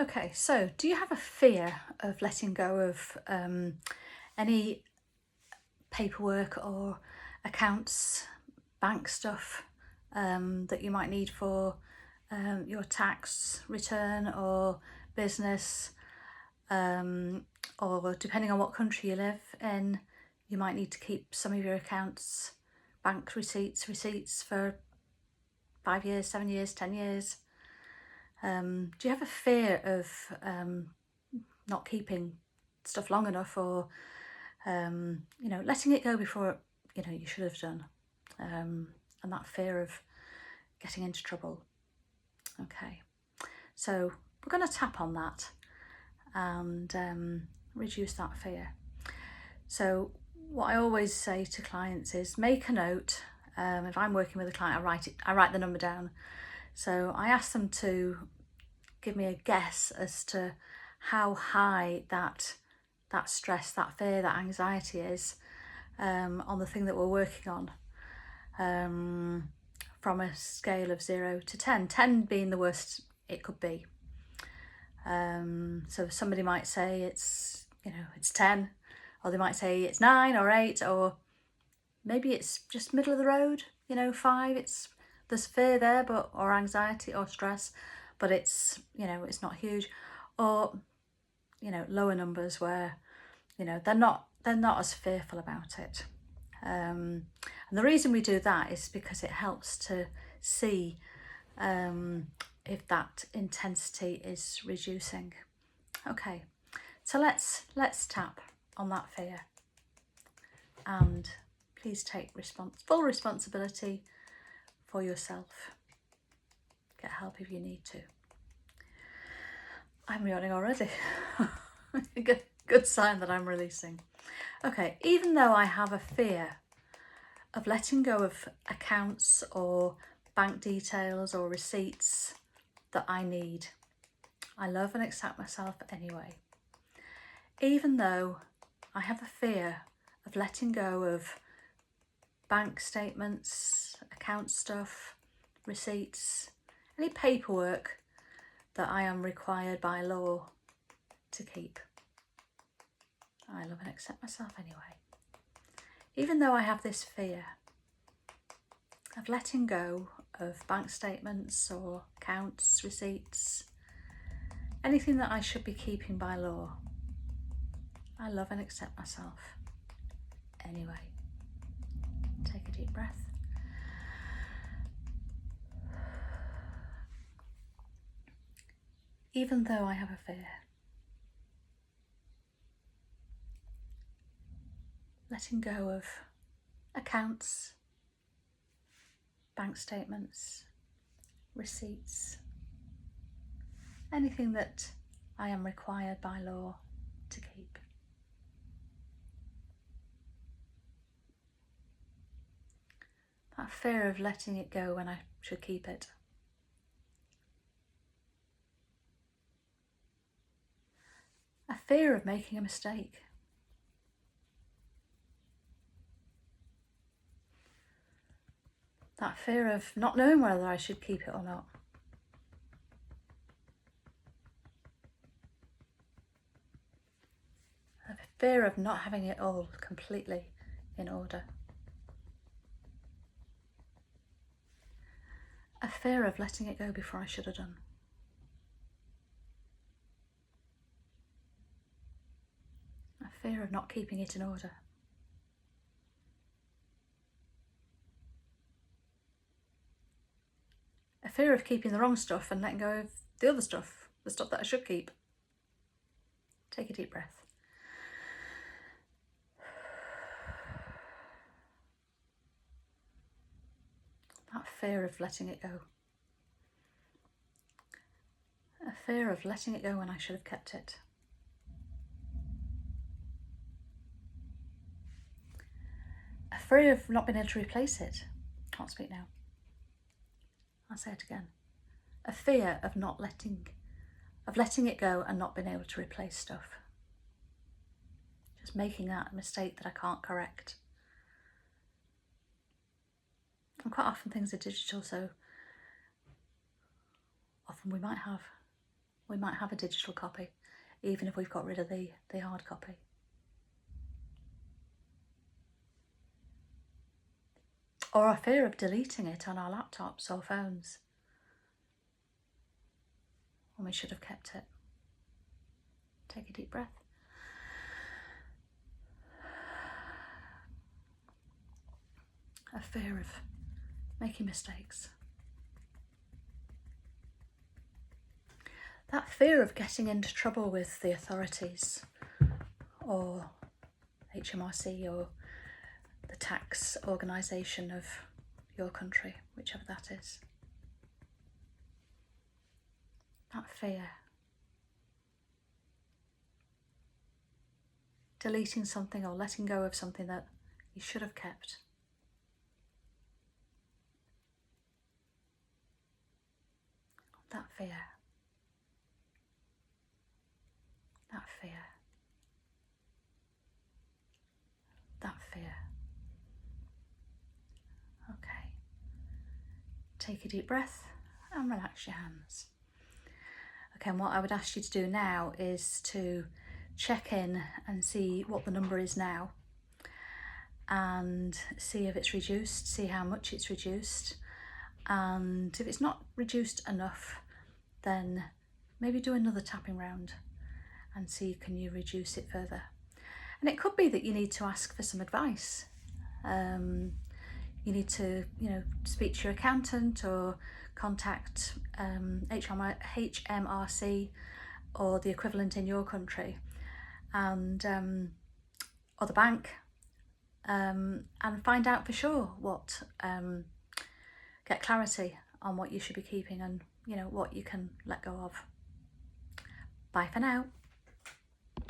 Okay, so do you have a fear of letting go of any paperwork or accounts, bank stuff that you might need for your tax return or business, um, or depending on what country you live in, you might need to keep some of your accounts, bank receipts for 5 years, 7 years, 10 years. Do you have a fear of not keeping stuff long enough, or letting it go before you should have done, and that fear of getting into trouble? Okay, so we're going to tap on that and reduce that fear. So what I always say to clients is make a note. If I'm working with a client, I write the number down. So I ask them to give me a guess as to how high that stress, that fear, that anxiety is on the thing that we're working on, from a scale of 0 to 10, 10 being the worst it could be. So somebody might say it's 10, or they might say it's 9 or 8, or maybe it's just middle of the road, 5. There's fear there, or anxiety or stress, but it's not huge. Or lower numbers where they're not as fearful about it. And the reason we do that is because it helps to see if that intensity is reducing. Okay, so let's tap on that fear, and please take full responsibility for yourself. Get help if you need to. I'm yawning already. Good sign that I'm releasing. Okay, even though I have a fear of letting go of accounts or bank details or receipts that I need, I love and accept myself anyway. Even though I have a fear of letting go of bank statements, account stuff, receipts, any paperwork that I am required by law to keep, I love and accept myself anyway. Even though I have this fear of letting go of bank statements or accounts, receipts, anything that I should be keeping by law, I love and accept myself anyway. Take a deep breath. Even though I have a fear, letting go of accounts, bank statements, receipts, anything that I am required by law to keep. That fear of letting it go when I should keep it. A fear of making a mistake. That fear of not knowing whether I should keep it or not. A fear of not having it all completely in order. A fear of letting it go before I should have done. A fear of not keeping it in order. A fear of keeping the wrong stuff and letting go of the other stuff, the stuff that I should keep. Take a deep breath. That fear of letting it go. A fear of letting it go when I should have kept it. A fear of not being able to replace it. Can't speak now. I'll say it again. A fear of letting it go and not being able to replace stuff. Just making that mistake that I can't correct. And quite often things are digital, so often we might have we might have a digital copy, even if we've got rid of the hard copy. Or a fear of deleting it on our laptops or phones when we should have kept it. Take a deep breath. A fear of making mistakes. That fear of getting into trouble with the authorities or HMRC or the tax organisation of your country, whichever that is. That fear. Deleting something or letting go of something that you should have kept. That fear. That fear. That fear. Okay. Take a deep breath and relax your hands. Okay, and what I would ask you to do now is to check in and see what the number is now and see if it's reduced, see how much it's reduced, and if it's not reduced enough, then maybe do another tapping round and see can you reduce it further. And it could be that you need to ask for some advice. You need to, speak to your accountant or contact HMRC or the equivalent in your country, and or the bank, and find out for sure what, get clarity on what you should be keeping and what you can let go of. Bye for now.